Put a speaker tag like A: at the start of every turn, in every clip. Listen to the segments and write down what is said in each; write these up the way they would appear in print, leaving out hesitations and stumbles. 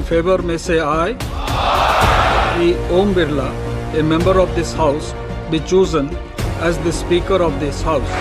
A: favor may say aye. The Om Birla, a member of this House, be chosen as the Speaker of this House.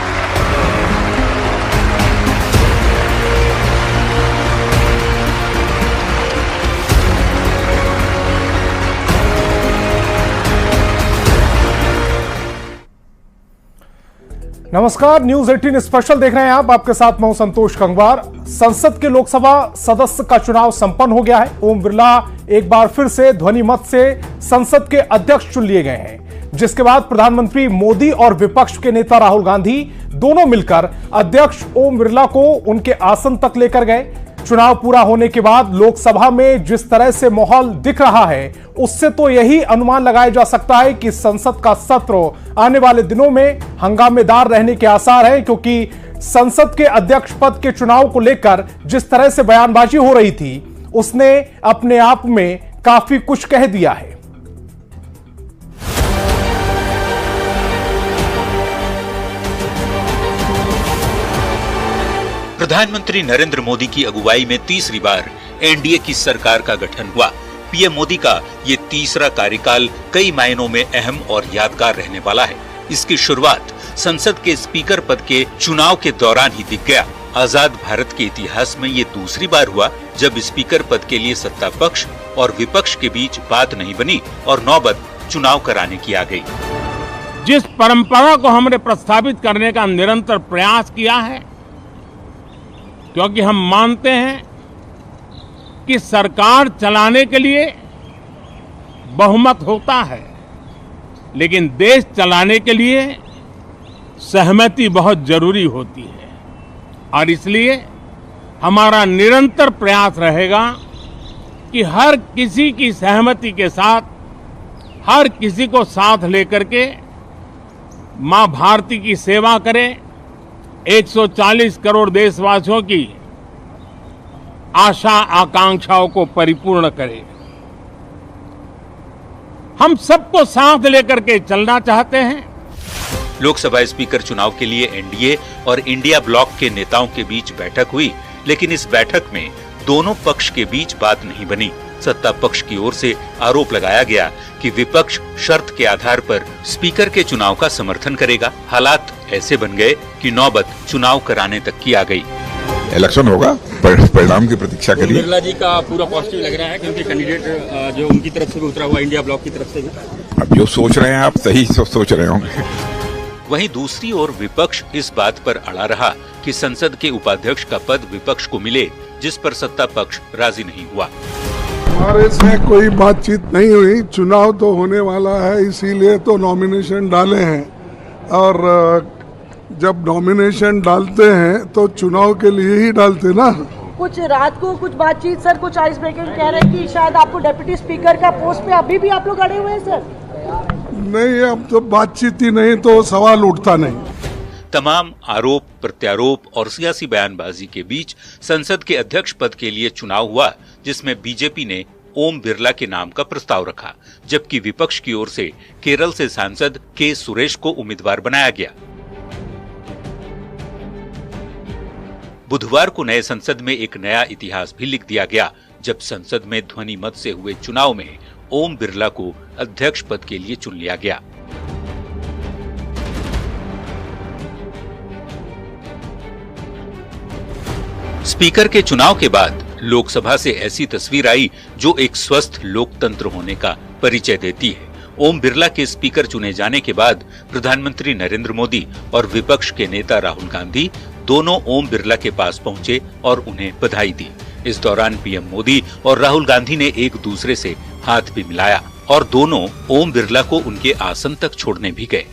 B: नमस्कार, news 18 special देख रहे हैं आप। आपके साथ मैं हूं संतोष गंगवार। संसद के लोकसभा सदस्य का चुनाव संपन्न हो गया है। ओम बिरला एक बार फिर से ध्वनि मत से संसद के अध्यक्ष चुन लिए गए हैं, जिसके बाद प्रधानमंत्री मोदी और विपक्ष के नेता राहुल गांधी दोनों मिलकर अध्यक्ष ओम बिरला को उनके आसन तक लेकर गए। चुनाव पूरा होने के बाद लोकसभा में जिस तरह से माहौल दिख रहा है, उससे तो यही अनुमान लगाया जा सकता है कि संसद का सत्र आने वाले दिनों में हंगामेदार रहने के आसार हैं, क्योंकि संसद के अध्यक्ष पद के चुनाव को लेकर जिस तरह से बयानबाजी हो रही थी, उसने अपने आप में काफी कुछ कह दिया है।
C: प्रधानमंत्री नरेंद्र मोदी की अगुवाई में तीसरी बार एनडीए की सरकार का गठन हुआ। पीएम मोदी का ये तीसरा कार्यकाल कई मायनों में अहम और यादगार रहने वाला है। इसकी शुरुआत संसद के स्पीकर पद के चुनाव के दौरान ही दिख गया। आजाद भारत के इतिहास में ये दूसरी बार हुआ जब स्पीकर पद के लिए सत्ता पक्ष और विपक्ष के बीच बात नहीं बनी और नौबत चुनाव कराने की आ गई।
D: जिस परंपरा को हमने प्रस्तावित करने का निरंतर प्रयास किया है, क्योंकि हम मानते हैं कि सरकार चलाने के लिए बहुमत होता है, लेकिन देश चलाने के लिए सहमति बहुत जरूरी होती है। और इसलिए हमारा निरंतर प्रयास रहेगा कि हर किसी की सहमति के साथ, हर किसी को साथ लेकर के मां भारती की सेवा करें, 140 करोड़ देशवासियों की आशा आकांक्षाओं को परिपूर्ण करें। हम सबको साथ लेकर के चलना चाहते हैं।
C: लोकसभा स्पीकर चुनाव के लिए एनडीए और इंडिया ब्लॉक के नेताओं के बीच बैठक हुई, लेकिन इस बैठक में दोनों पक्ष के बीच बात नहीं बनी। सत्ता पक्ष की ओर से आरोप लगाया गया कि विपक्ष शर्त के आधार पर स्पीकर के चुनाव का समर्थन करेगा। हालात ऐसे बन गए कि नौबत चुनाव कराने तक की आ गई।
E: इलेक्शन होगा, परिणाम की प्रतीक्षा करिए।
F: बिरला जी का पूरा पॉजिटिव लग रहा है, क्योंकि कैंडिडेट जो उनकी तरफ से भी उतरा हुआ, इंडिया ब्लॉक की तरफ से भी।
E: अब जो सोच रहे हैं आप सही सोच रहे होंगे।
C: वहीं दूसरी ओर विपक्ष इस बात पर अड़ा रहा कि संसद के उपाध्यक्ष का पद विपक्ष को मिले, जिस पर सत्ता पक्ष राजी नहीं हुआ।
G: हमारे से कोई बातचीत नहीं हुई। चुनाव तो होने वाला है, इसीलिए तो नॉमिनेशन डाले हैं। और जब नॉमिनेशन डालते हैं तो चुनाव के लिए ही डालते ना।
H: कुछ रात को कुछ बातचीत सर, कुछ आइस ब्रेकिंग कह रहे हैं कि शायद आपको डिप्टी स्पीकर का पोस्ट पे अभी भी आप लोग अड़े हुए हैं सर।
G: नहीं, अब तो बातचीत ही नहीं तो सवाल उठता नहीं।
C: तमाम आरोप प्रत्यारोप और सियासी बयानबाजी के बीच संसद के अध्यक्ष पद के लिए चुनाव हुआ, जिसमें बीजेपी ने ओम बिरला के नाम का प्रस्ताव रखा, जबकि विपक्ष की ओर से केरल से सांसद के सुरेश को उम्मीदवार बनाया गया। बुधवार को नए संसद में एक नया इतिहास भी लिख दिया गया, जब संसद में ध्वनि मत से हुए चुनाव में ओम बिरला को अध्यक्ष पद के लिए चुन लिया गया। स्पीकर के चुनाव के बाद लोकसभा से ऐसी तस्वीर आई जो एक स्वस्थ लोकतंत्र होने का परिचय देती है। ओम बिरला के स्पीकर चुने जाने के बाद प्रधानमंत्री नरेंद्र मोदी और विपक्ष के नेता राहुल गांधी दोनों ओम बिरला के पास पहुंचे और उन्हें बधाई दी। इस दौरान पीएम मोदी और राहुल गांधी ने एक दूसरे से हाथ भी मिलाया और दोनों ओम बिरला को उनके आसन तक छोड़ने भी गए।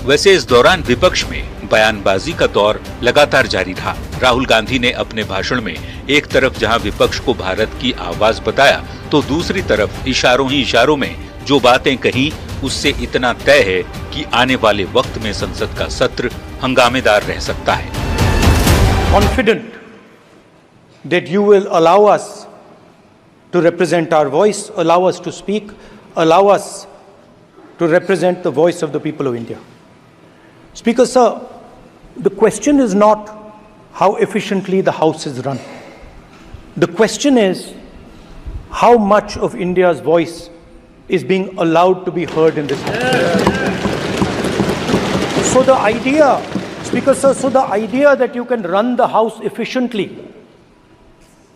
C: वैसे इस दौरान विपक्ष में बयानबाजी का दौर लगातार जारी रहा। राहुल गांधी ने अपने भाषण में एक तरफ जहां विपक्ष को भारत की आवाज बताया, तो दूसरी तरफ इशारों ही इशारों में जो बातें कही, उससे इतना तय है कि आने वाले वक्त में संसद का सत्र हंगामेदार रह सकता है।
I: Confident that you will allow us to represent our voice, allow us to speak, allow us to represent the voice of the people of India. Speaker, sir, the question is not how efficiently the House is run. The question is, how much of India's voice is being allowed to be heard in this House? So the idea, Speaker Sir, so the idea that you can run the House efficiently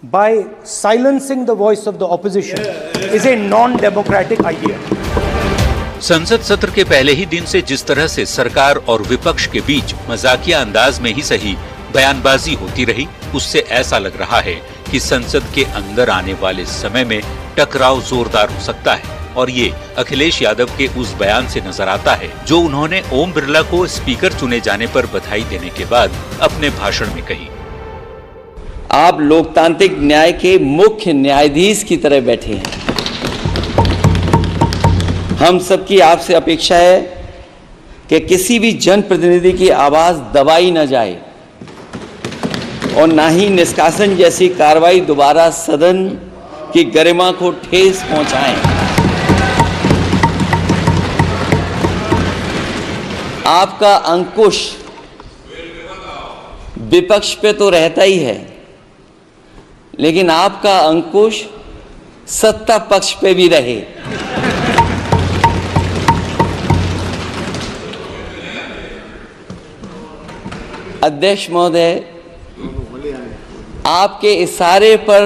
I: by silencing the voice of the opposition is a non-democratic idea.
C: संसद सत्र के पहले ही दिन से जिस तरह से सरकार और विपक्ष के बीच मजाकिया अंदाज में ही सही बयानबाजी होती रही, उससे ऐसा लग रहा है कि संसद के अंदर आने वाले समय में टकराव जोरदार हो सकता है। और ये अखिलेश यादव के उस बयान से नजर आता है जो उन्होंने ओम बिरला को स्पीकर चुने जाने पर बधाई देने के बाद अपने भाषण में कही।
J: आप लोकतांत्रिक न्याय के मुख्य न्यायाधीश की तरह बैठे हैं। हम सबकी आपसे अपेक्षा है कि किसी भी जनप्रतिनिधि की आवाज दबाई न जाए और ना ही निष्कासन जैसी कार्रवाई दोबारा सदन की गरिमा को ठेस पहुंचाएं। आपका अंकुश विपक्ष पे तो रहता ही है, लेकिन आपका अंकुश सत्ता पक्ष पे भी रहे। अध्यक्ष महोदय, आपके इशारे पर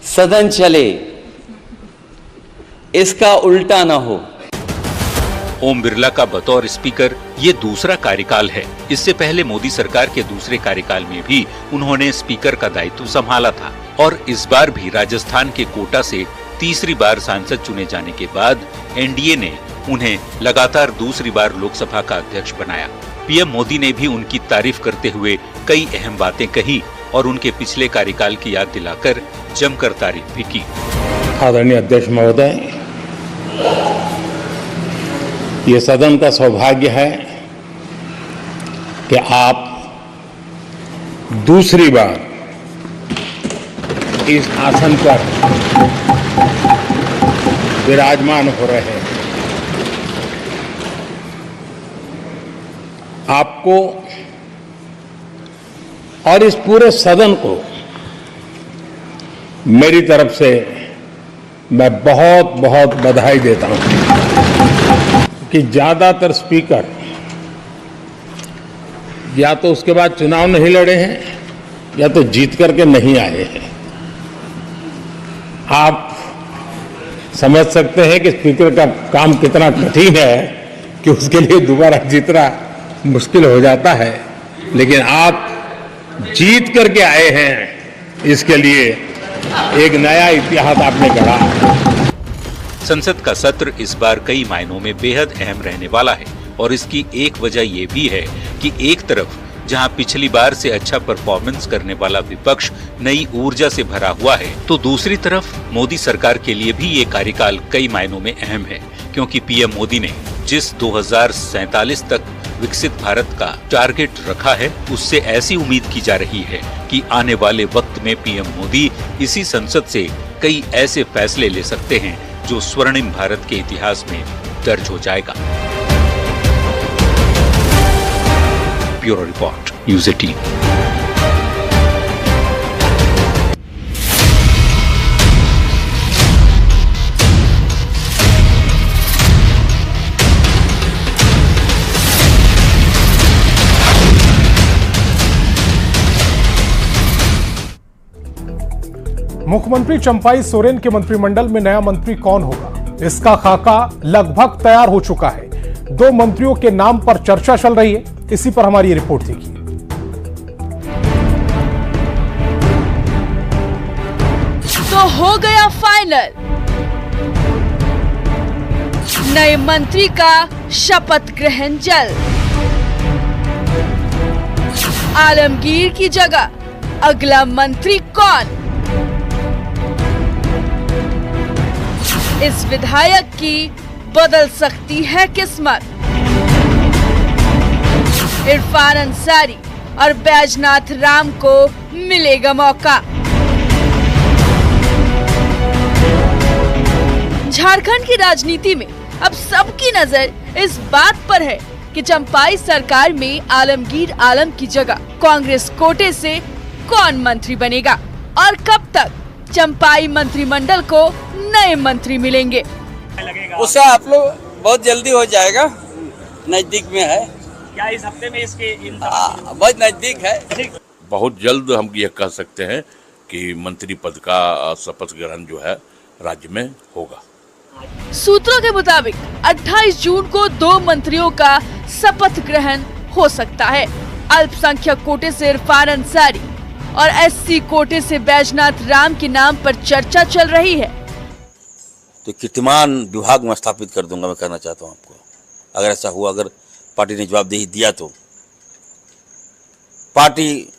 J: सदन चले, इसका उल्टा न हो।
C: ओम बिरला का बतौर स्पीकर ये दूसरा कार्यकाल है। इससे पहले मोदी सरकार के दूसरे कार्यकाल में भी उन्होंने स्पीकर का दायित्व संभाला था और इस बार भी राजस्थान के कोटा से तीसरी बार सांसद चुने जाने के बाद एनडीए ने उन्हें लगातार दूसरी बार लोकसभा का अध्यक्ष बनाया। पीएम मोदी ने भी उनकी तारीफ करते हुए कई अहम बातें कही और उनके पिछले कार्यकाल की याद दिलाकर जमकर तारीफ भी की।
D: आदरणीय अध्यक्ष महोदय, ये सदन का सौभाग्य है कि आप दूसरी बार इस आसन पर विराजमान हो रहे हैं। आपको और इस पूरे सदन को मेरी तरफ से मैं बहुत बहुत बधाई देता हूं कि ज्यादातर स्पीकर या तो उसके बाद चुनाव नहीं लड़े हैं या तो जीत करके नहीं आए हैं। आप समझ सकते हैं कि स्पीकर का काम कितना कठिन है कि उसके लिए दोबारा जीतना मुश्किल हो जाता है, लेकिन आप जीत करके आए हैं, इसके लिए एक नया इतिहास आपने गढ़ा।
C: संसद का सत्र इस बार कई मायनों में बेहद अहम रहने वाला है और इसकी एक वजह ये भी है कि एक तरफ जहां पिछली बार से अच्छा परफॉर्मेंस करने वाला विपक्ष नई ऊर्जा से भरा हुआ है, तो दूसरी तरफ मोदी सरकार के लिए भी ये कार्यकाल कई मायनों में अहम है, क्योंकि पीएम मोदी ने जिस 2047 तक विकसित भारत का टारगेट रखा है, उससे ऐसी उम्मीद की जा रही है कि आने वाले वक्त में पीएम मोदी इसी संसद से कई ऐसे फैसले ले सकते हैं जो स्वर्णिम भारत के इतिहास में दर्ज हो जाएगा। Bureau report, news 18।
B: मुख्यमंत्री चंपाई सोरेन के मंत्रिमंडल में नया मंत्री कौन होगा, इसका खाका लगभग तैयार हो चुका है। 2 मंत्रियों के नाम पर चर्चा चल रही है, इसी पर हमारी ये रिपोर्ट देखिए।
K: तो हो गया फाइनल, नए मंत्री का शपथ ग्रहण जल्द। आलमगीर की जगह अगला मंत्री कौन? इस विधायक की बदल सकती है किस्मत। इरफान अंसारी और बैजनाथ राम को मिलेगा मौका। झारखंड की राजनीति में अब सबकी नजर इस बात पर है कि चंपाई सरकार में आलमगीर आलम की जगह कांग्रेस कोटे से कौन मंत्री बनेगा और कब तक चंपाई मंत्रिमंडल को नए मंत्री मिलेंगे।
J: उससे आप लोग बहुत जल्दी हो जाएगा, नजदीक में है।
F: क्या इस हफ्ते में इसके
J: बहुत नजदीक है।
L: बहुत जल्द हम ये कह सकते हैं कि मंत्री पद का शपथ ग्रहण जो है राज्य में होगा।
K: सूत्रों के मुताबिक 28 जून को 2 मंत्रियों का शपथ ग्रहण हो सकता है। अल्पसंख्यक कोटे से इरफान अंसारी और एससी कोटे से बैजनाथ राम के नाम पर चर्चा चल रही है।
J: तो कीर्तिमान विभाग में स्थापित कर दूंगा, मैं कहना चाहता हूँ आपको। अगर ऐसा हुआ, अगर पार्टी ने जवाबदेही दिया तो पार्टी,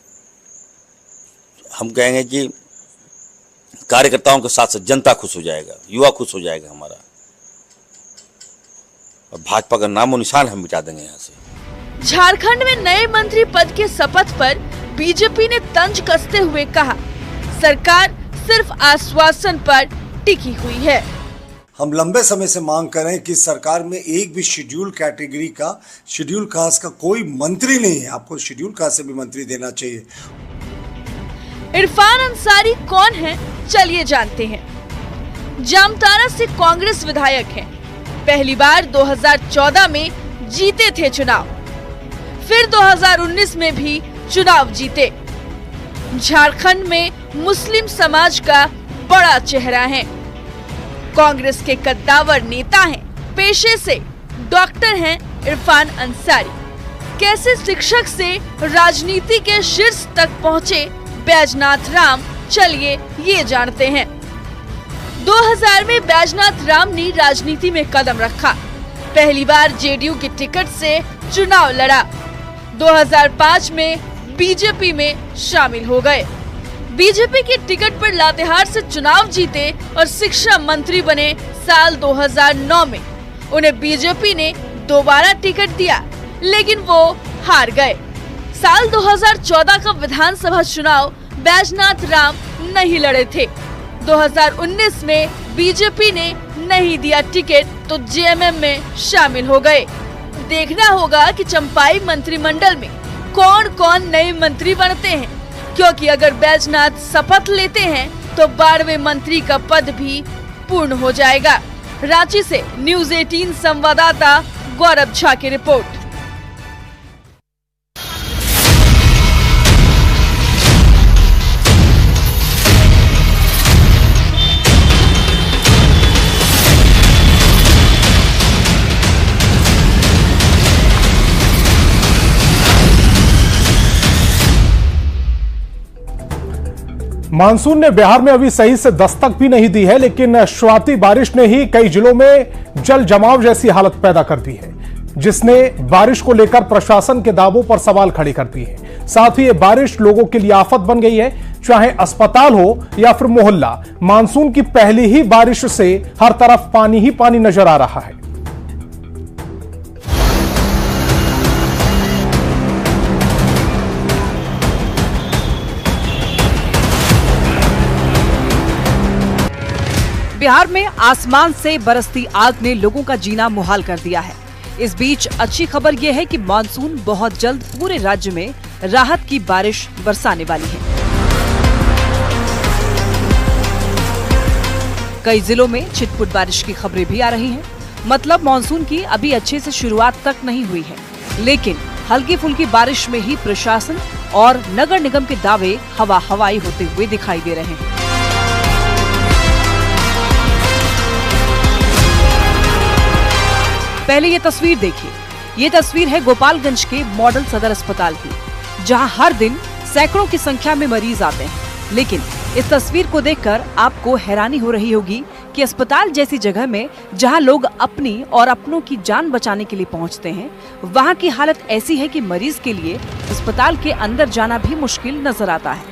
J: हम कहेंगे कि कार्यकर्ताओं के साथ साथ जनता खुश हो जाएगा, युवा खुश हो जाएगा हमारा, और भाजपा का नामो निशान हम मिटा देंगे यहाँ से।
K: झारखंड में नए मंत्री पद के शपथ पर बीजेपी ने तंज कसते हुए कहा, सरकार सिर्फ आश्वासन पर टिकी हुई है।
M: हम लंबे समय से मांग कर रहे हैं कि सरकार में एक भी शेड्यूल कैटेगरी का, शेड्यूल कास्ट का कोई मंत्री नहीं है। आपको शेड्यूल कास्ट से भी मंत्री देना चाहिए।
K: इरफान अंसारी कौन है, चलिए जानते हैं। जामताड़ा से कांग्रेस विधायक हैं। पहली बार 2014 में जीते थे चुनाव, फिर 2019 में भी चुनाव जीते। झारखंड में मुस्लिम समाज का बड़ा चेहरा है। कांग्रेस के कद्दावर नेता हैं। पेशे से डॉक्टर हैं इरफान अंसारी। कैसे शिक्षक से राजनीति के शीर्ष तक पहुंचे बैजनाथ राम, चलिए ये जानते हैं। 2000 में बैजनाथ राम ने राजनीति में कदम रखा। पहली बार जेडीयू के टिकट से चुनाव लड़ा। 2005 में बीजेपी में शामिल हो गए। बीजेपी की टिकट पर लातेहार से चुनाव जीते और शिक्षा मंत्री बने। साल 2009 में उन्हें बीजेपी ने दोबारा टिकट दिया, लेकिन वो हार गए। साल 2014 का विधानसभा चुनाव बैजनाथ राम नहीं लड़े थे। 2019 में बीजेपी ने नहीं दिया टिकट तो जेएमएम में शामिल हो गए। देखना होगा कि चंपाई मंत्रिमंडल में कौन कौन नए मंत्री बनते हैं, क्योंकि अगर बैजनाथ शपथ लेते हैं तो 12वें मंत्री का पद भी पूर्ण हो जाएगा। रांची से न्यूज़ 18 संवाददाता गौरव झा की रिपोर्ट।
B: मानसून ने बिहार में अभी सही से दस्तक भी नहीं दी है, लेकिन शुरुआती बारिश ने ही कई जिलों में जल जमाव जैसी हालत पैदा कर दी है, जिसने बारिश को लेकर प्रशासन के दावों पर सवाल खड़े कर दिए हैं। साथ ही ये बारिश लोगों के लिए आफत बन गई है, चाहे अस्पताल हो या फिर मोहल्ला। मानसून की पहली ही बारिश से हर तरफ पानी ही पानी नजर आ रहा है।
N: बिहार में आसमान से बरसती आग ने लोगों का जीना मुहाल कर दिया है। इस बीच अच्छी खबर यह है कि मानसून बहुत जल्द पूरे राज्य में राहत की बारिश बरसाने वाली है। कई जिलों में छिटपुट बारिश की खबरें भी आ रही हैं। मतलब मानसून की अभी अच्छे से शुरुआत तक नहीं हुई है, लेकिन हल्की फुल्की बारिश में ही प्रशासन और नगर निगम के दावे हवा हवाई होते हुए दिखाई दे रहे हैं। पहले ये तस्वीर देखिए। ये तस्वीर है गोपालगंज के मॉडल सदर अस्पताल की, जहां हर दिन सैकड़ों की संख्या में मरीज आते हैं। लेकिन इस तस्वीर को देखकर आपको हैरानी हो रही होगी कि अस्पताल जैसी जगह में जहां लोग अपनी और अपनों की जान बचाने के लिए पहुंचते हैं, वहां की हालत ऐसी है कि मरीज के लिए अस्पताल के अंदर जाना भी मुश्किल नजर आता है।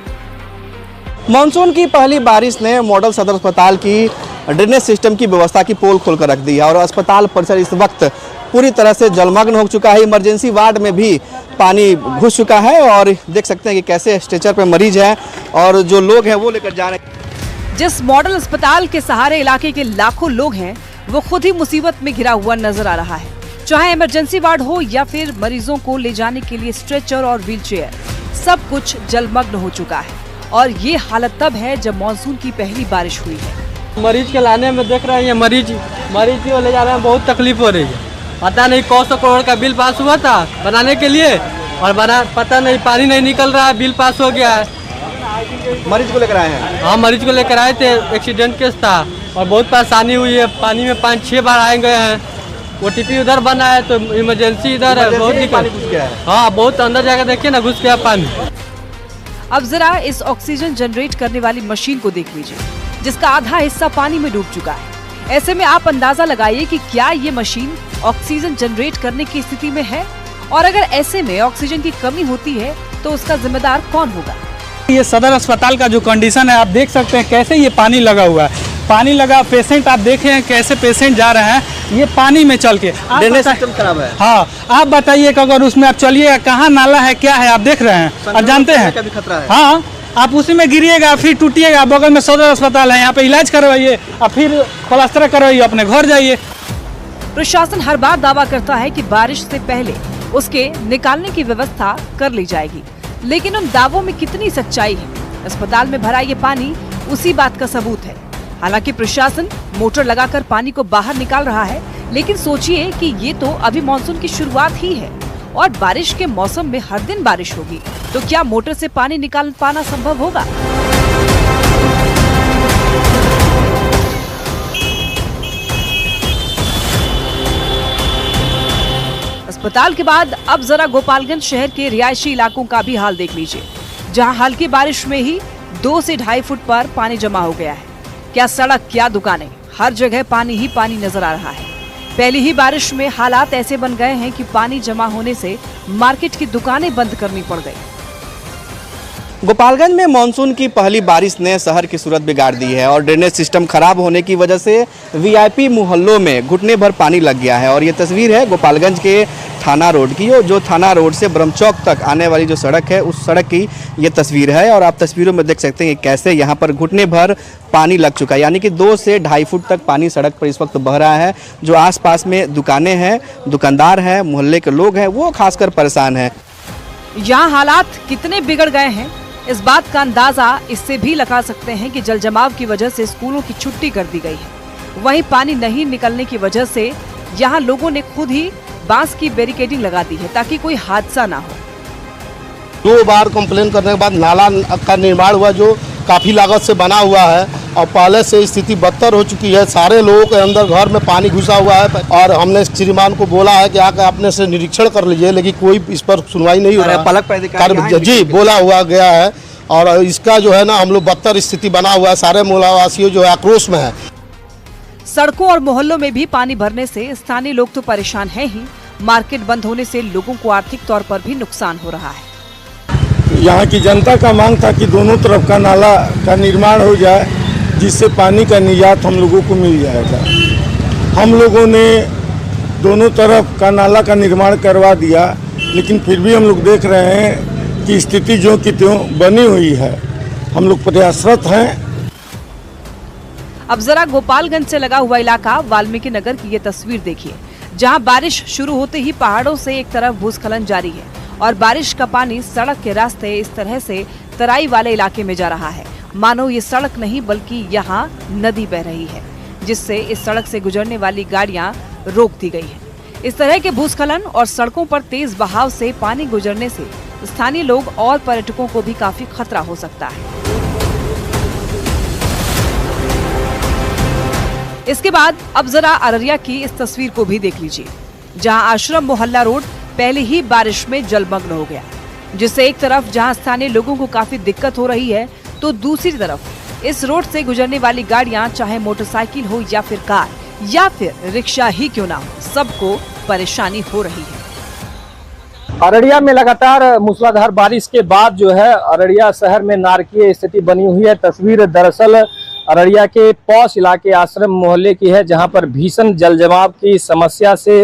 O: मानसून की पहली बारिश ने मॉडल सदर अस्पताल की ड्रेनेज सिस्टम की व्यवस्था की पोल खोलकर रख दी है और अस्पताल परिसर इस वक्त पूरी तरह से जलमग्न हो चुका है। इमरजेंसी वार्ड में भी पानी घुस चुका है और देख सकते हैं कि कैसे स्ट्रेचर पे मरीज हैं और जो लोग हैं वो लेकर जा रहे हैं।
N: जिस मॉडल अस्पताल के सहारे इलाके के लाखों लोग हैं, वो खुद ही मुसीबत में घिरा हुआ नजर आ रहा है। चाहे इमरजेंसी वार्ड हो या फिर मरीजों को ले जाने के लिए स्ट्रेचर और व्हीलचेयर, सब कुछ जलमग्न हो चुका है। और ये हालत तब है जब मानसून की पहली बारिश हुई है।
P: मरीज के लाने में देख रहे हैं, मरीज को ले जा रहे हैं, बहुत तकलीफ हो रही है। पता नहीं कौन सा करोड़ का बिल पास हुआ था बनाने के लिए, और पता नहीं पानी नहीं निकल रहा है, बिल पास हो गया है।
O: मरीज को लेकर आए हैं?
P: हाँ, मरीज को लेकर आए थे, एक्सीडेंट केस था और बहुत परेशानी हुई है। पानी में 5-6 बार आए गए हैं। OTP उधर बना है तो इमरजेंसी इधर है, बहुत दिक्कत। हाँ, बहुत अंदर जाकर देखिए ना, घुस गया पानी।
N: अब जरा इस ऑक्सीजन जनरेट करने वाली मशीन को देख लीजिए, जिसका आधा हिस्सा पानी में डूब चुका है। ऐसे में आप अंदाजा लगाइए कि क्या ये मशीन ऑक्सीजन जनरेट करने की स्थिति में है, और अगर ऐसे में ऑक्सीजन की कमी होती है तो उसका जिम्मेदार कौन होगा।
Q: ये सदर अस्पताल का जो कंडीशन है, आप देख सकते हैं कैसे ये पानी लगा हुआ है। पानी लगा, पेशेंट आप देखे हैं कैसे पेशेंट जा रहे हैं, ये पानी में चल के।
O: ड्रेनेज सिस्टम खराब है।
Q: हाँ, आप बताइए कि अगर उसमें आप चलिएगा, कहाँ नाला है, क्या है, आप देख रहे हैं और जानते हैं।
O: खतरा है।
Q: हाँ, आप उसी में गिरिएगा, फिर टूटिएगा। बगल में सदर अस्पताल है, यहाँ पे इलाज करवाइए और फिर प्लास्टर करवाइए, अपने घर जाइए।
N: प्रशासन हर बार दावा करता है कि बारिश से पहले उसके निकालने की व्यवस्था कर ली जाएगी, लेकिन उन दावों में कितनी सच्चाई है? अस्पताल में भरा ये पानी उसी बात का सबूत है। हालांकि प्रशासन मोटर लगाकर पानी को बाहर निकाल रहा है, लेकिन सोचिए कि ये तो अभी मानसून की शुरुआत ही है और बारिश के मौसम में हर दिन बारिश होगी, तो क्या मोटर से पानी निकाल पाना संभव होगा? अस्पताल के बाद अब जरा गोपालगंज शहर के रिहायशी इलाकों का भी हाल देख लीजिए, जहां हल्की बारिश में ही 2 से 2.5 फुट पर पानी जमा हो गया है। क्या सड़क, क्या दुकानें, हर जगह पानी ही पानी नजर आ रहा है। पहली ही बारिश में हालात ऐसे बन गए हैं कि पानी जमा होने से मार्केट की दुकानें बंद करनी पड़ गई।
O: गोपालगंज में मानसून की पहली बारिश ने शहर की सूरत बिगाड़ दी है और ड्रेनेज सिस्टम खराब होने की वजह से VIP मोहल्लों में घुटने भर पानी लग गया है। और ये तस्वीर है गोपालगंज के थाना रोड की, जो थाना रोड से ब्रह्मचौक तक आने वाली जो सड़क है, उस सड़क की ये तस्वीर है। और आप तस्वीरों में देख सकते हैं कैसे यहाँ पर घुटने भर पानी लग चुका है, यानी कि 2 से 2.5 फुट तक पानी सड़क पर इस वक्त बह रहा है। जो आसपास में दुकानें हैं, दुकानदार हैं, मोहल्ले के लोग हैं, वो खासकर परेशान हैं।
N: यहाँ हालात कितने बिगड़ गए हैं, इस बात का अंदाजा इससे भी लगा सकते हैं कि जल जमाव की वजह से स्कूलों की छुट्टी कर दी गई है। वहीं पानी नहीं निकलने की वजह से यहाँ लोगों ने खुद ही बांस की बैरिकेडिंग लगा दी है ताकि कोई हादसा ना हो।
R: 2 बार कंप्लेन करने के बाद नाला का निर्माण हुआ, जो काफी लागत से बना हुआ है और पहले से स्थिति बदतर हो चुकी है। सारे लोगों के अंदर घर में पानी घुसा हुआ है और हमने श्रीमान को बोला है कि आकर अपने से निरीक्षण कर लीजिए, लेकिन कोई इस पर सुनवाई नहीं हो रहा है। जी, बोला हुआ गया है और इसका जो है ना, हम लोग बदतर स्थिति बना हुआ है। सारे मोहल्लावासियों जो है आक्रोश में है।
N: सड़कों और मोहल्लों में भी पानी भरने से स्थानीय लोग तो परेशान हैं ही, मार्केट बंद होने से लोगों को आर्थिक तौर पर भी नुकसान हो रहा है।
S: यहाँ की जनता का मांग था कि दोनों तरफ का नाला का निर्माण हो जाए, जिससे पानी का निजात हम लोगों को मिल जाएगा। हम लोगों ने दोनों तरफ का नाला का निर्माण करवा दिया, लेकिन फिर भी हम लोग देख रहे हैं कि स्थिति जो की त्यों बनी हुई है। हम लोग प्रयासरत हैं।
N: अब जरा गोपालगंज से लगा हुआ इलाका वाल्मीकि नगर की ये तस्वीर देखिए, जहां बारिश शुरू होते ही पहाड़ों से एक तरफ भूस्खलन जारी है और बारिश का पानी सड़क के रास्ते इस तरह से तराई वाले इलाके में जा रहा है, मानो ये सड़क नहीं बल्कि यहाँ नदी बह रही है, जिससे इस सड़क से गुजरने वाली गाड़ियां रोक दी गई है। इस तरह के भूस्खलन और सड़कों पर तेज बहाव से पानी गुजरने से स्थानीय लोग और पर्यटकों को भी काफी खतरा हो सकता है। इसके बाद अब जरा अररिया की इस तस्वीर को भी देख लीजिए, जहां आश्रम मोहल्ला रोड पहले ही बारिश में जलमग्न हो गया, जिससे एक तरफ जहां स्थानीय लोगों को काफी दिक्कत हो रही है, तो दूसरी तरफ इस रोड से गुजरने वाली गाड़ियां, चाहे मोटरसाइकिल हो या फिर कार या फिर रिक्शा ही क्यों ना हो, सबको परेशानी हो रही है।
T: अररिया में लगातार मूसलाधार बारिश के बाद जो है अररिया शहर में नारकीय स्थिति बनी हुई है। तस्वीर दरअसल अररिया के पौष इलाके आश्रम मोहल्ले की है, जहां पर भीषण जल जमाव की समस्या से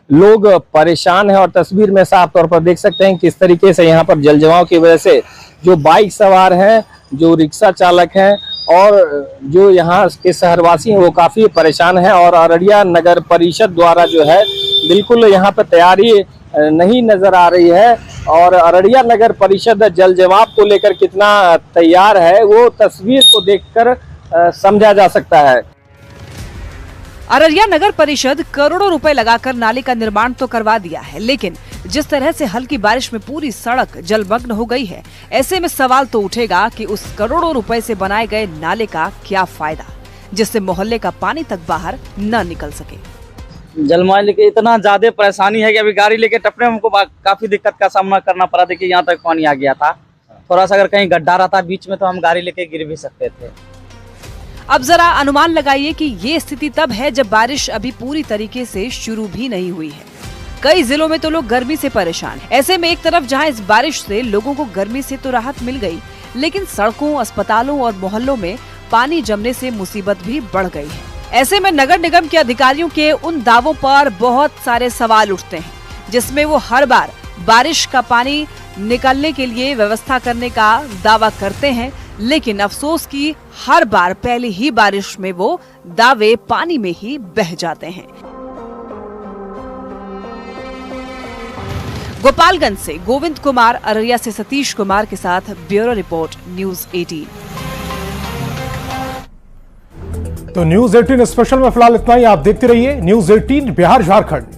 T: लोग परेशान हैं और तस्वीर में साफ तौर पर देख सकते हैं किस तरीके से यहां पर जल जमाव की वजह से जो बाइक सवार हैं, जो रिक्शा चालक हैं और जो यहाँ के शहरवासी हैं वो काफ़ी परेशान हैं। और अररिया नगर परिषद द्वारा जो है बिल्कुल यहाँ पर तैयारी नहीं नजर आ रही है और अररिया नगर परिषद जल जमाव को लेकर कितना तैयार है वो तस्वीर को देखकर समझा जा सकता है।
N: अररिया नगर परिषद करोड़ों रुपए लगाकर नाले का निर्माण तो करवा दिया है, लेकिन जिस तरह से हल्की बारिश में पूरी सड़क जलमग्न हो गई है, ऐसे में सवाल तो उठेगा कि उस करोड़ों रुपए से बनाए गए नाले का क्या फायदा, जिससे मोहल्ले का पानी तक बाहर न निकल सके।
U: जलमग्न के इतना ज्यादा परेशानी है कि अभी गाड़ी लेके टपने में हमको काफी दिक्कत का सामना करना पड़ा। देखिए यहाँ तक पानी आ गया था, थोड़ा सा अगर कहीं गड्ढा रहता बीच में तो हम गाड़ी लेके गिर भी सकते थे।
N: अब जरा अनुमान लगाइए कि ये स्थिति तब है जब बारिश अभी पूरी तरीके से शुरू भी नहीं हुई है। कई जिलों में तो लोग गर्मी से परेशान हैं। ऐसे में एक तरफ जहां इस बारिश से लोगों को गर्मी से तो राहत मिल गई, लेकिन सड़कों, अस्पतालों और मोहल्लों में पानी जमने से मुसीबत भी बढ़ गई है। ऐसे में नगर निगम के अधिकारियों के उन दावों पर बहुत सारे सवाल उठते हैं, जिसमें वो हर बार बारिश का पानी निकलने के लिए व्यवस्था करने का दावा करते हैं, लेकिन अफसोस कि हर बार पहली ही बारिश में वो दावे पानी में ही बह जाते हैं। गोपालगंज से गोविंद कुमार, अररिया से सतीश कुमार के साथ ब्यूरो रिपोर्ट, न्यूज 18।
B: तो न्यूज 18 स्पेशल में फिलहाल इतना ही। आप देखते रहिए न्यूज 18 बिहार झारखंड।